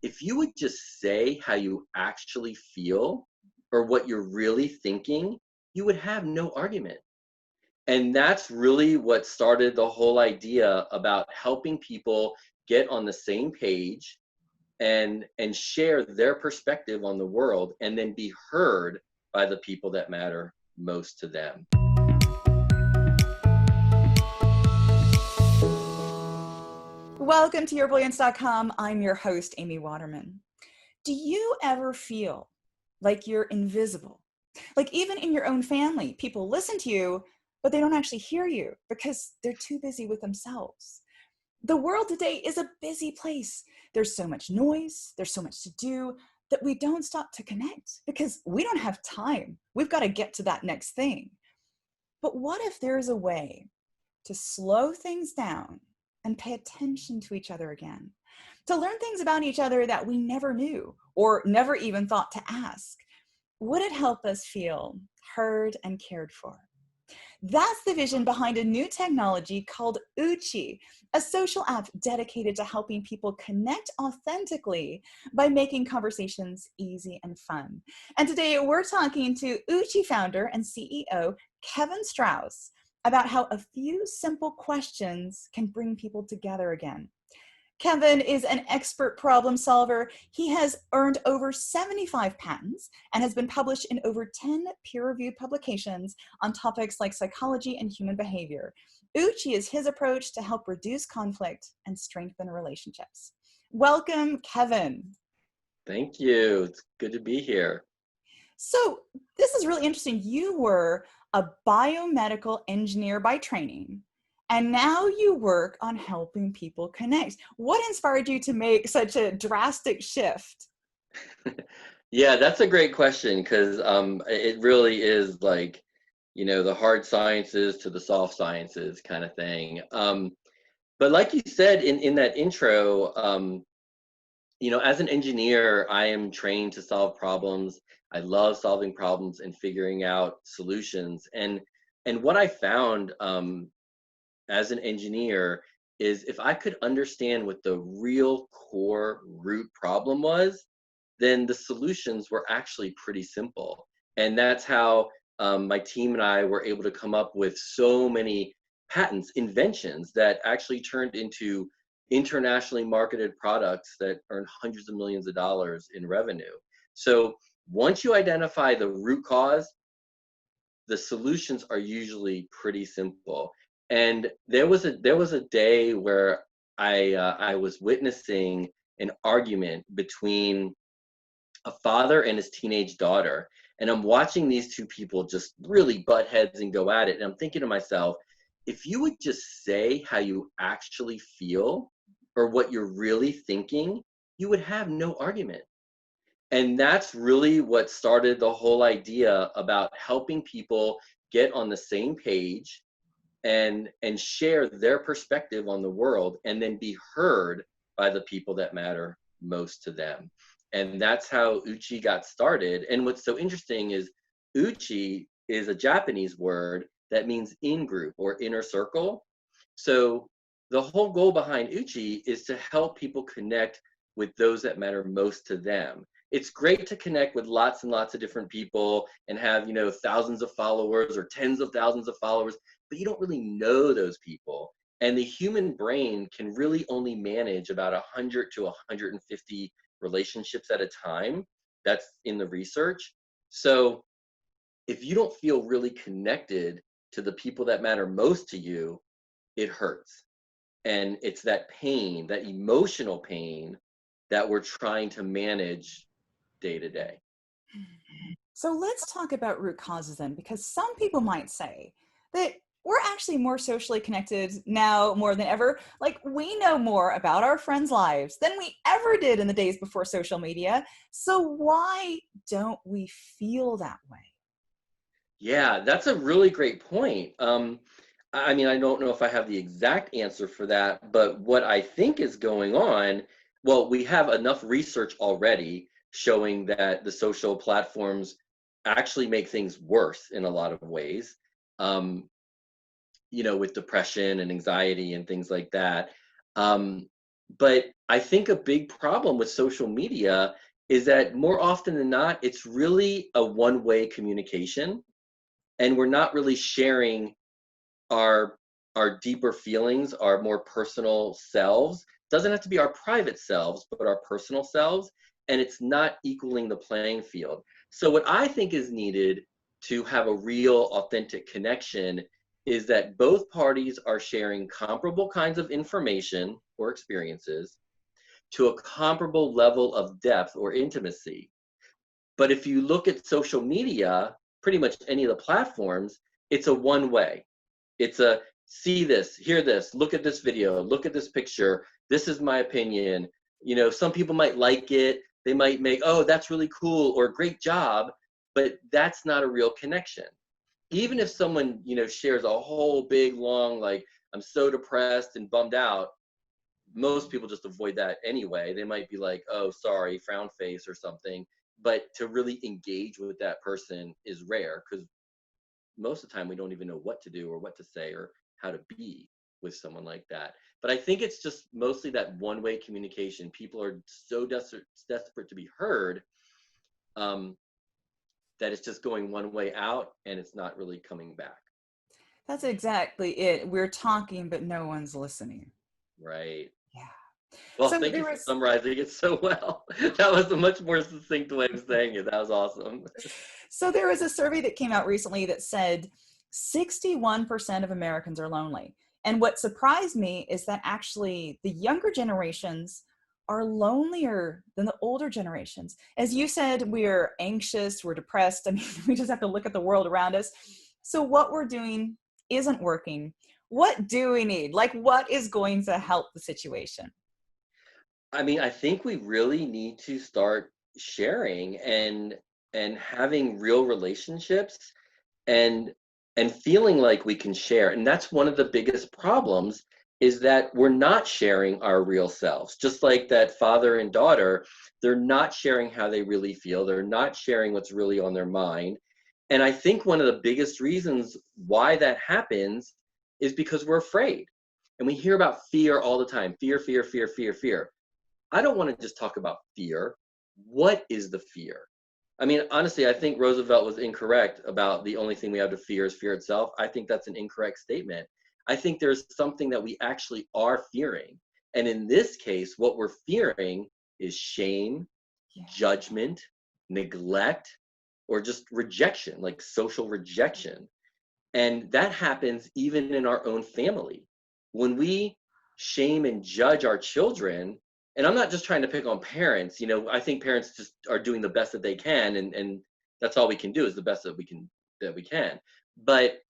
if you would just say how you actually feel or what you're really thinking, you would have no argument. And that's really what started the whole idea about helping people get on the same page and share their perspective on the world and then be heard by the people that matter most to them. Welcome to yourbrilliance.com. I'm your host, Amy Waterman. Do you ever feel like you're invisible? Like even in your own family, people listen to you, but they don't actually hear you because they're too busy with themselves. The world today is a busy place. There's so much noise, there's so much to do that we don't stop to connect because we don't have time. We've got to get to that next thing. But what if there's a way to slow things down and pay attention to each other again, to learn things about each other that we never knew or never even thought to ask? Would it help us feel heard and cared for? That's the vision behind a new technology called Uchi, a social app dedicated to helping people connect authentically by making conversations easy and fun. And today we're talking to Uchi founder and CEO, Kevin Strauss, about how a few simple questions can bring people together again. Kevin is an expert problem solver. He has earned over 75 patents and has been published in over 10 peer-reviewed publications on topics like psychology and human behavior. Uchi is his approach to help reduce conflict and strengthen relationships. Welcome, Kevin. Thank you. It's good to be here. So this is really interesting. You were a biomedical engineer by training, and now you work on helping people connect. What inspired you to make such a drastic shift? Yeah, that's a great question because it really is like, the hard sciences to the soft sciences kind of thing. But like you said in that intro, as an engineer, I am trained to solve problems. I love solving problems and figuring out solutions. And what I found as an engineer is if I could understand what the real core root problem was, then the solutions were actually pretty simple. And that's how my team and I were able to come up with so many patents, inventions that actually turned into internationally marketed products that earn hundreds of millions of dollars in revenue. So once you identify the root cause, the solutions are usually pretty simple. And there was a day where I was witnessing an argument between a father and his teenage daughter, and I'm watching these two people just really butt heads and go at it. And I'm thinking to myself, if you would just say how you actually feel or what you're really thinking, you would have no argument. And that's really what started the whole idea about helping people get on the same page and share their perspective on the world and then be heard by the people that matter most to them. And that's how Uchi got started. And what's so interesting is Uchi is a Japanese word that means in group or inner circle. So the whole goal behind Uchi is to help people connect with those that matter most to them. It's great to connect with lots and lots of different people and have, thousands of followers or tens of thousands of followers, but you don't really know those people. And the human brain can really only manage about 100 to 150 relationships at a time. That's in the research. So if you don't feel really connected to the people that matter most to you, it hurts. And it's that pain, that emotional pain that we're trying to manage day to day. So let's talk about root causes then, because some people might say that we're actually more socially connected now more than ever. Like we know more about our friends' lives than we ever did in the days before social media. So why don't we feel that way? Yeah, that's a really great point. I mean, I don't know if I have the exact answer for that, but what I think is going on, well, we have enough research already showing that the social platforms actually make things worse in a lot of ways, with depression and anxiety and things like that. Um, But I think a big problem with social media is that more often than not, it's really a one-way communication, and we're not really sharing our our deeper feelings, our more personal selves. Doesn't have to be our private selves, but our personal selves, and it's not equaling the playing field. So what I think is needed to have a real authentic connection is that both parties are sharing comparable kinds of information or experiences to a comparable level of depth or intimacy. But if you look at social media, pretty much any of the platforms, it's a one way. It's a see this, hear this, look at this video, look at this picture. This is my opinion. You know, some people might like it. They might make, oh, that's really cool or great job, but that's not a real connection. Even if someone, you know, shares a whole big long, like, I'm so depressed and bummed out, most people just avoid that anyway. They might be like, oh, sorry, frown face or something. But to really engage with that person is rare because most of the time we don't even know what to do or what to say or how to be with someone like that. But I think it's just mostly that one-way communication. People are so desperate to be heard, um, that it's just going one way out and it's not really coming back. That's exactly it. We're talking, but no one's listening. Right. Yeah. Well, So thank you there for was summarizing it so well. That was a much more succinct way of saying it. That was awesome. there was a survey that came out recently that said 61% of Americans are lonely. And what surprised me is that actually the younger generations are lonelier than the older generations. As you said, we're anxious, we're depressed. I mean, we just have to look at the world around us. So what we're doing isn't working. What do we need? Like, what is going to help the situation? I mean, I think we really need to start sharing and having real relationships and and feeling like we can share. And that's one of the biggest problems is that we're not sharing our real selves. Just like that father and daughter, they're not sharing how they really feel. They're not sharing what's really on their mind. And I think one of the biggest reasons why that happens is because we're afraid. And we hear about fear all the time. Fear, fear, fear, fear, fear. I don't want to just talk about fear. What is the fear? I mean, honestly, I think Roosevelt was incorrect about the only thing we have to fear is fear itself. I think that's an incorrect statement. I think there's something that we actually are fearing. And in this case, what we're fearing is shame, Yeah. judgment, neglect, or just rejection, like social rejection. And that happens even in our own family. When we shame and judge our children, and I'm not just trying to pick on parents, you know, I think parents just are doing the best that they can, and that's all we can do is the best that we can. But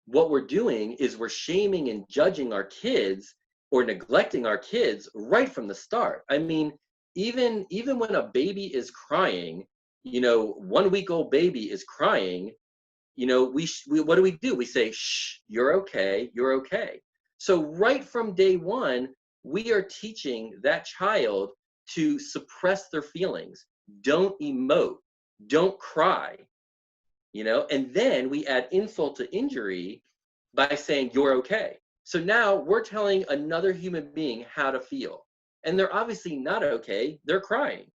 what we're doing is we're shaming and judging our kids or neglecting our kids right from the start. I mean, even when a baby is crying, you know, 1 week old baby is crying, you know, we what do? We say, shh, you're okay, you're okay. So right from day one, we are teaching that child to suppress their feelings. Don't emote, don't cry, you know, and then we add insult to injury by saying you're okay. So now we're telling another human being how to feel. And they're obviously not okay, they're crying.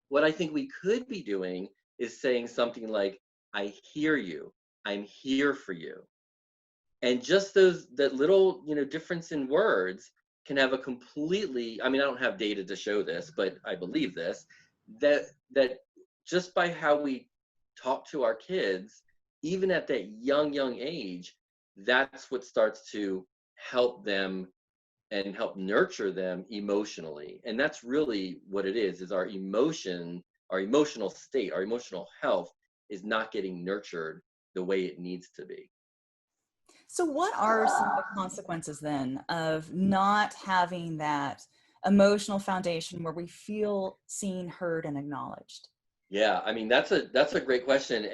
What I think we could be doing is saying something like, I hear you. I'm here for you. And just that little, you know, difference in words can have a completely, I mean, I don't have data to show this, but I believe this, that just by how we talk to our kids, even at that young age, that's what starts to help them and help nurture them emotionally. And that's really what it is our emotion, our emotional state, our emotional health is not getting nurtured the way it needs to be. So, what are some of the consequences then of not having that emotional foundation where we feel seen, heard, and acknowledged? Yeah, I mean that's a great question,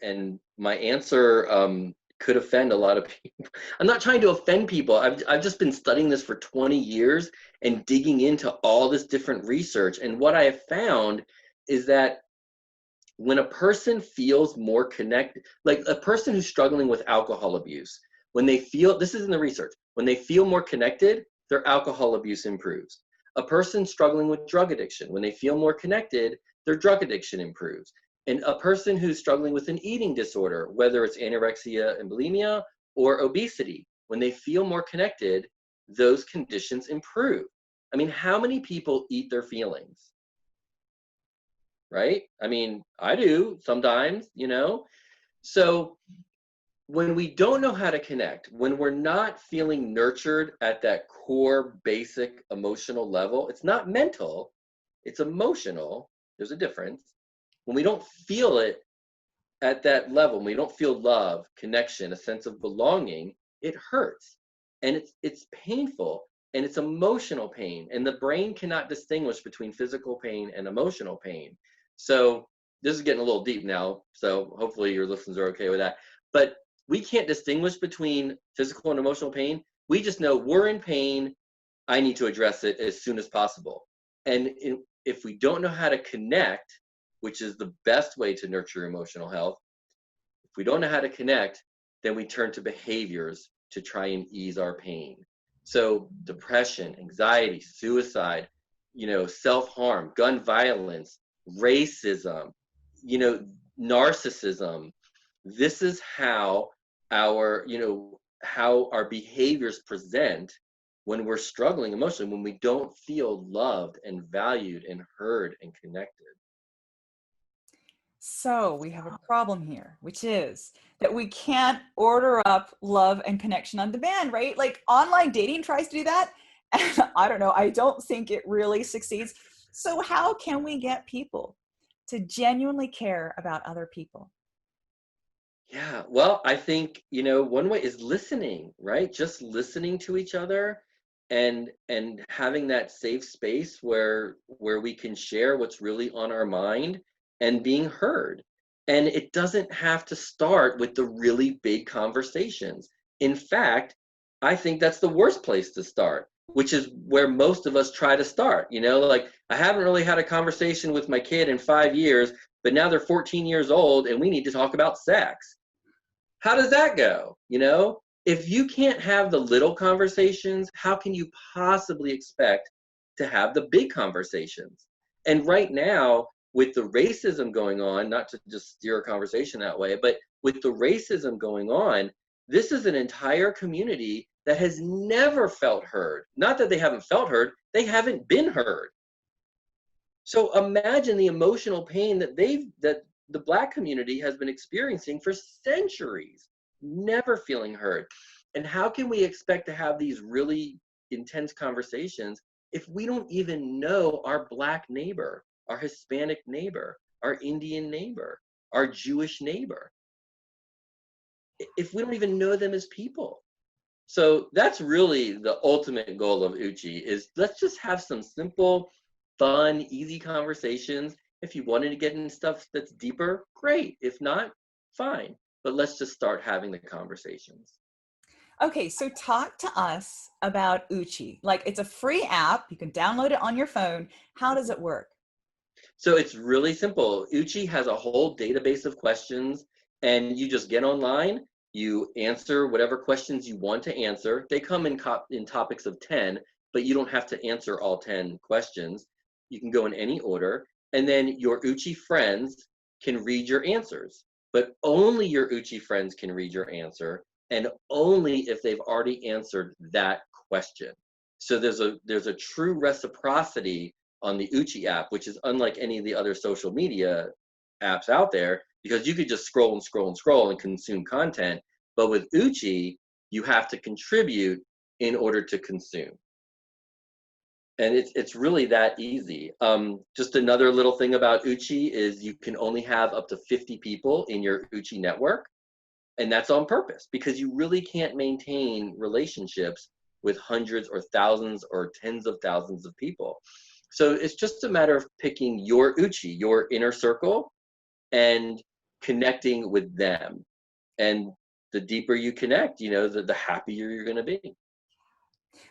and my answer could offend a lot of people. I'm not trying to offend people. I've just been studying this for 20 years and digging into all this different research, and what I have found is that when a person feels more connected, like a person who's struggling with alcohol abuse, when they feel, this is in the research, when they feel more connected, their alcohol abuse improves. A person struggling with drug addiction, when they feel more connected, their drug addiction improves. And a person who's struggling with an eating disorder, whether it's anorexia and bulimia or obesity, when they feel more connected, those conditions improve. I mean, how many people eat their feelings? Right? I mean, I do sometimes, you know? So when we don't know how to connect, when we're not feeling nurtured at that core basic emotional level, it's not mental, it's emotional. There's a difference. When we don't feel it at that level, when we don't feel love, connection, a sense of belonging, it hurts. And it's painful and it's emotional pain. And the brain cannot distinguish between physical pain and emotional pain. So this is getting a little deep now. So hopefully your listeners are okay with that. But we can't distinguish between physical and emotional pain. We just know we're in pain. I need to address it as soon as possible. And if we don't know how to connect, which is the best way to nurture emotional health, if we don't know how to connect, then we turn to behaviors to try and ease our pain. So depression, anxiety, suicide, self-harm, gun violence, racism, narcissism. This is how our behaviors present when we're struggling emotionally, when we don't feel loved and valued and heard and connected. So we have a problem here, which is that we can't order up love and connection on demand, right? Like online dating tries to do that. And I don't know, I don't think it really succeeds. So how can we get people to genuinely care about other people? Yeah, well, I think, one way is listening, right? Just listening to each other and having that safe space where we can share what's really on our mind and being heard. And it doesn't have to start with the really big conversations. In fact, I think that's the worst place to start, which is where most of us try to start. Like I haven't really had a conversation with my kid in 5 years, but now they're 14 years old and we need to talk about sex. How does that go? If you can't have the little conversations, how can you possibly expect to have the big conversations? And right now, with the racism going on, not to just steer a conversation that way, but with the racism going on, this is an entire community that has never felt heard. Not that they haven't felt heard, they haven't been heard. So imagine the emotional pain that the Black community has been experiencing for centuries, never feeling heard. And how can we expect to have these really intense conversations if we don't even know our Black neighbor, our Hispanic neighbor, our Indian neighbor, our Jewish neighbor? If we don't even know them as people. So that's really the ultimate goal of Uchi, is let's just have some simple, fun, easy conversations. If you wanted to get into stuff that's deeper, great. If not, fine. But let's just start having the conversations. Okay, so talk to us about Uchi. Like it's a free app. You can download it on your phone. How does it work? So it's really simple. Uchi has a whole database of questions, and you just get online, you answer whatever questions you want to answer. They come in topics of 10, but you don't have to answer all 10 questions. You can go in any order, and then your Uchi friends can read your answers, but only your Uchi friends can read your answer, and only if they've already answered that question. So there's a true reciprocity on the Uchi app, which is unlike any of the other social media apps out there, because you could just scroll and scroll and scroll and consume content. But with Uchi, you have to contribute in order to consume. And it's really that easy. Just another little thing about Uchi is you can only have up to 50 people in your Uchi network. And that's on purpose, because you really can't maintain relationships with hundreds or thousands or tens of thousands of people. So it's just a matter of picking your Uchi, your inner circle, and connecting with them. And the deeper you connect, the happier you're going to be.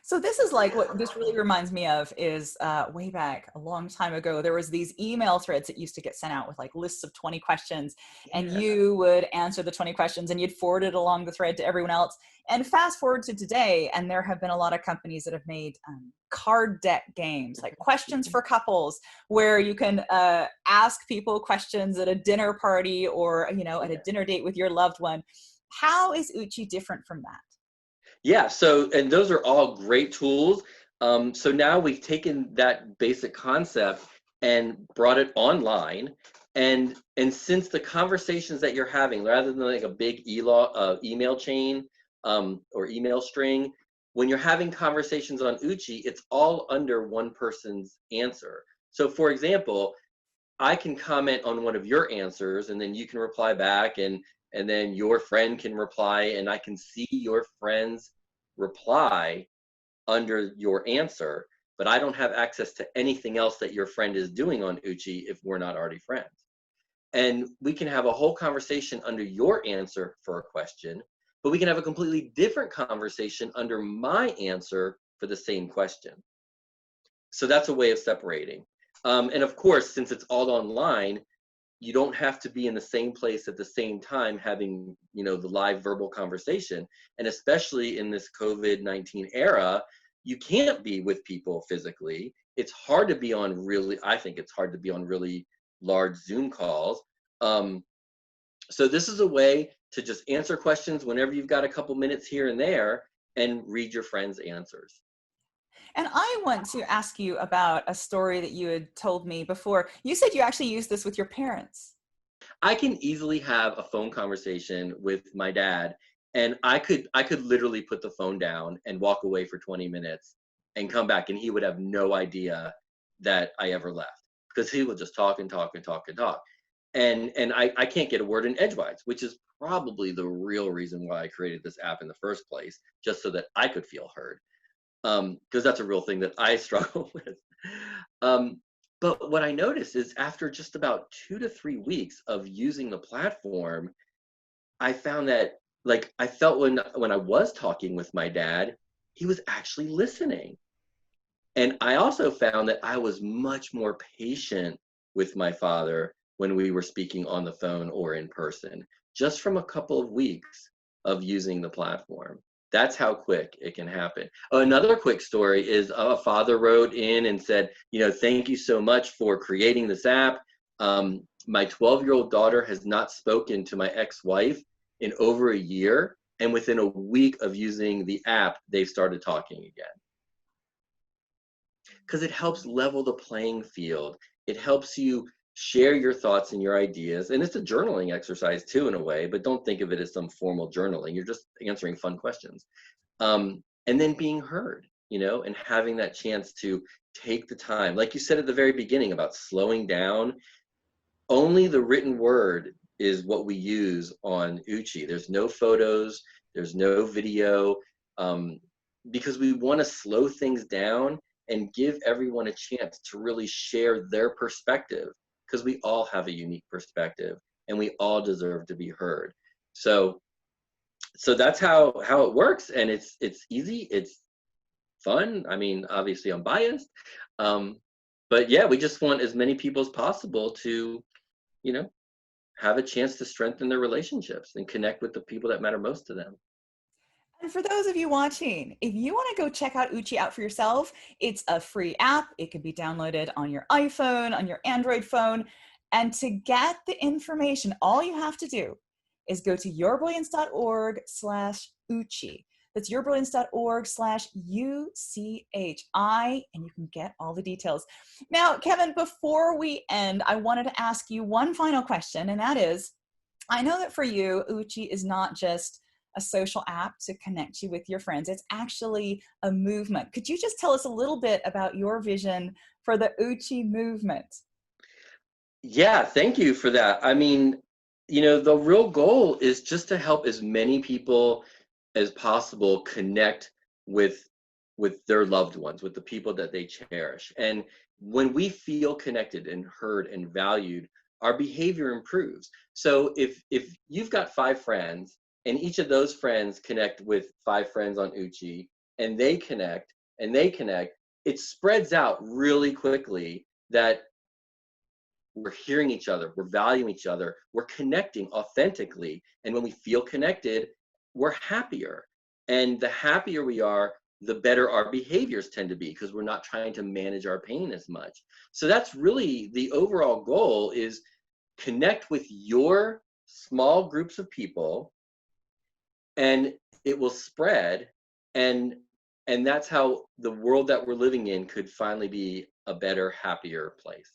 So this is like what this really reminds me of is way back a long time ago, there was these email threads that used to get sent out with like lists of 20 questions, and Yeah. you would answer the 20 questions and you'd forward it along the thread to everyone else. And fast forward to today, and there have been a lot of companies that have made card deck games, like questions for couples, where you can ask people questions at a dinner party or, you know, at a dinner date with your loved one. How is Uchi different from that? Yeah, so, and those are all great tools. So now we've taken that basic concept and brought it online. And since the conversations that you're having, rather than like a big email chain or email string, when you're having conversations on Uchi, it's all under one person's answer. So for example, I can comment on one of your answers and then you can reply back, and then your friend can reply, and I can see your friend's reply under your answer, but I don't have access to anything else that your friend is doing on Uchi if we're not already friends. And we can have a whole conversation under your answer for a question, but we can have a completely different conversation under my answer for the same question. So that's a way of separating. And of course, since it's all online, you don't have to be in the same place at the same time having, you know, the live verbal conversation. And especially in this COVID-19 era, you can't be with people physically. It's hard to be on really, I think it's hard to be on really large Zoom calls. Um, so this is a way to just answer questions whenever you've got a couple minutes here and there and read your friends' answers. And I want to ask you about a story that you had told me before. You said you actually used this with your parents. I can easily have a phone conversation with my dad, and I could literally put the phone down and walk away for 20 minutes and come back, and he would have no idea that I ever left, because he would just talk and talk and talk and talk. And I can't get a word in edgewise, which is probably the real reason why I created this app in the first place, just so that I could feel heard. Because that's a real thing that I struggle with. Um, but what I noticed is after just about 2 to 3 weeks of using the platform, I found that, like, I felt when I was talking with my dad, he was actually listening. And I also found that I was much more patient with my father when we were speaking on the phone or in person, just from a couple of weeks of using the platform. That's how quick it can happen. Another quick story is a father wrote in and said, you know, thank you so much for creating this app. My 12-year-old daughter has not spoken to my ex-wife in over a year. And within a week of using the app, they've started talking again, because it helps level the playing field. It helps you share your thoughts and your ideas. And it's a journaling exercise too, in a way, but don't think of it as some formal journaling. You're just answering fun questions. And then being heard, you know, and having that chance to take the time. Like you said at the very beginning about slowing down, only the written word is what we use on Uchi. There's no photos, there's no video, um, because we want to slow things down and give everyone a chance to really share their perspective, because we all have a unique perspective and we all deserve to be heard. So that's how it works, and it's easy, it's fun. I mean, obviously I'm biased, um, but yeah, we just want as many people as possible to, you know, have a chance to strengthen their relationships and connect with the people that matter most to them. And for those of you watching, if you want to go check out Uchi out for yourself, it's a free app. It can be downloaded on your iPhone, on your Android phone. And to get the information, all you have to do is go to yourbrilliance.org/Uchi. That's yourbrilliance.org/UCHI, and you can get all the details. Now, Kevin, before we end, I wanted to ask you one final question, and that is, I know that for you, Uchi is not just a social app to connect you with your friends. It's actually a movement. Could you just tell us a little bit about your vision for the Uchi movement? Yeah, thank you for that. I mean, you know, the real goal is just to help as many people as possible connect with their loved ones, with the people that they cherish. And when we feel connected and heard and valued, our behavior improves. So if you've got 5 friends and each of those friends connect with 5 friends on Uchi, and they connect and they connect, it spreads out really quickly that we're hearing each other, we're valuing each other, we're connecting authentically. And when we feel connected, we're happier. And the happier we are, the better our behaviors tend to be because we're not trying to manage our pain as much. So that's really the overall goal, is connect with your small groups of people, and it will spread. and and that's how the world that we're living in could finally be a better, happier place.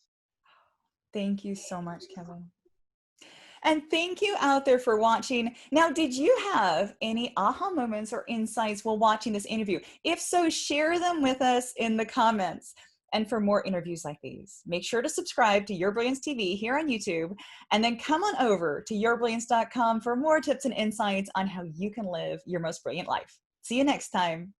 Thank you so much, Kevin. And thank you out there for watching. Now, did you have any aha moments or insights while watching this interview? If so, share them with us in the comments. And for more interviews like these, make sure to subscribe to Your Brilliance TV here on YouTube, and then come on over to yourbrilliance.com for more tips and insights on how you can live your most brilliant life. See you next time.